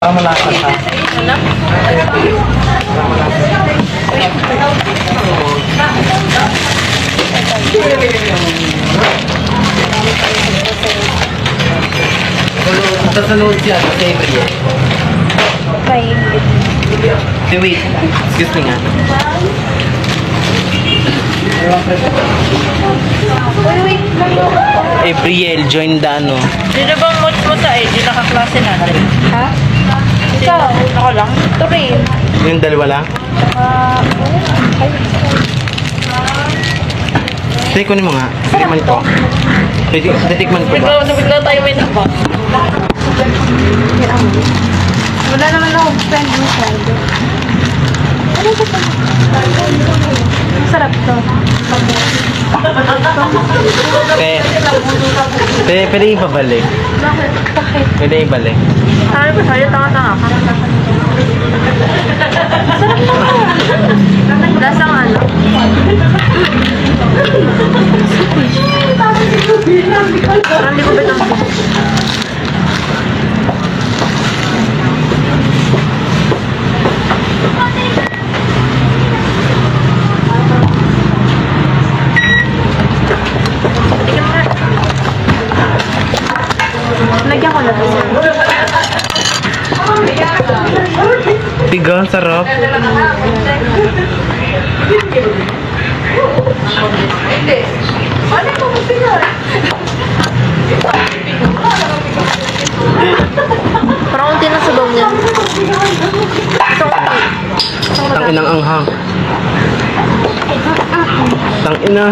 Malapit ha. Sasunod siya sa table yan. Wait. Excuse me nga. April, join the ano. Sino bang mood mo sa ID? Nakaklase natin. Ha? Ikaw? Ako lang. Ito rin. Yung dalawa lang? Tikman mo nga. Tikman ko. Titikman ko ba? Nabigla tayo may naba. Wala naman ako friend mo friend. Ano ba ito? Sarap to. Pwede ibabalik. Bakit? Pwede ibalik. Sabi ko sa'yo, tanga-tanga ka. Sarap naman. Lasang ano? Parang di ko betang. Lagyan ko na to. Tiga, sarap. Parang unti na sabaw niya. Tang inang anghang. Tang ina.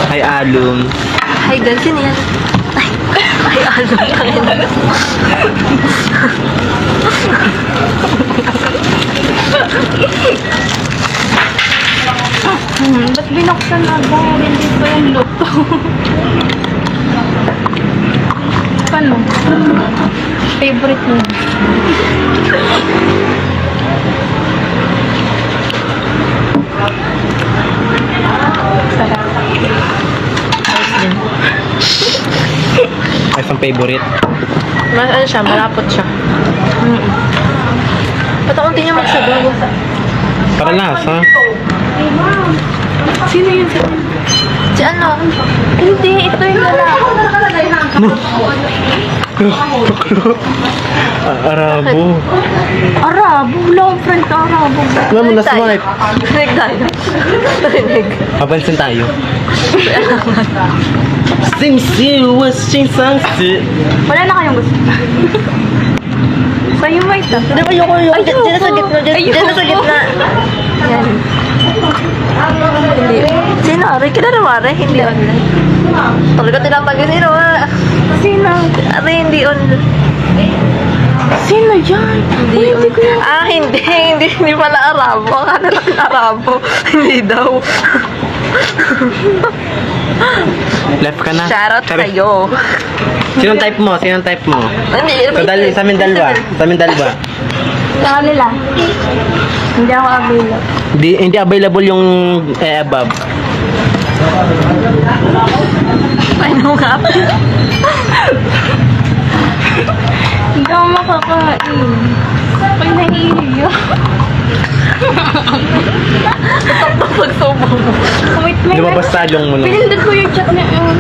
Ay alum. Ay, gansin yan. Ay, ano. Ba't binuksan agad? Hindi pa yung luto. Paano? Favorite mo? Sarap. Ay pang favorite. Mas ano siya, malapot siya. Ba't ang unti niya magsabaw? Para lasa. Sino yun sa Si ano? Hindi, ito yung lalaki. Arabo. Arabo. Wala akong friend ka Arabo. Alam mo na swipe. Rinig tayo. Rinig. Papansin tayo. Sing was sing sang si. Wala na kayong gusto. Sa'yo may ito. Hindi ba yung dyan sa gitna? Dyan sa gitna. Yan. Hindi. Sino? Ari, kilala mo Ari? Hindi online. Talaga tinapag yun. Sino? Sino? Ari, hindi online. Sino yan? Hindi Hindi ko yan. Ah, hindi. Hindi pala Arabo. Akala lang Arabo. Hindi daw. Left ka na. Shoutout sa'yo. Sinong type mo? Sinong type mo? Hindi. Sa amin dalawa. Sa amin dalawa. Sa kanila. Hindi ako available. Hindi available yung above. Ano nga? Hindi ako makakain. Pag nahihiya. Pagsubo mo. Wait, may Lumabas talong mo na. Pinindot ko yung chat na yun.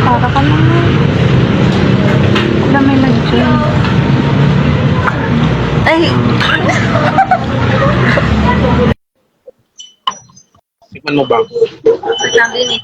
Para ka naman. Wala may nag-join. Ay. Tikman mo ba? Sabi ni.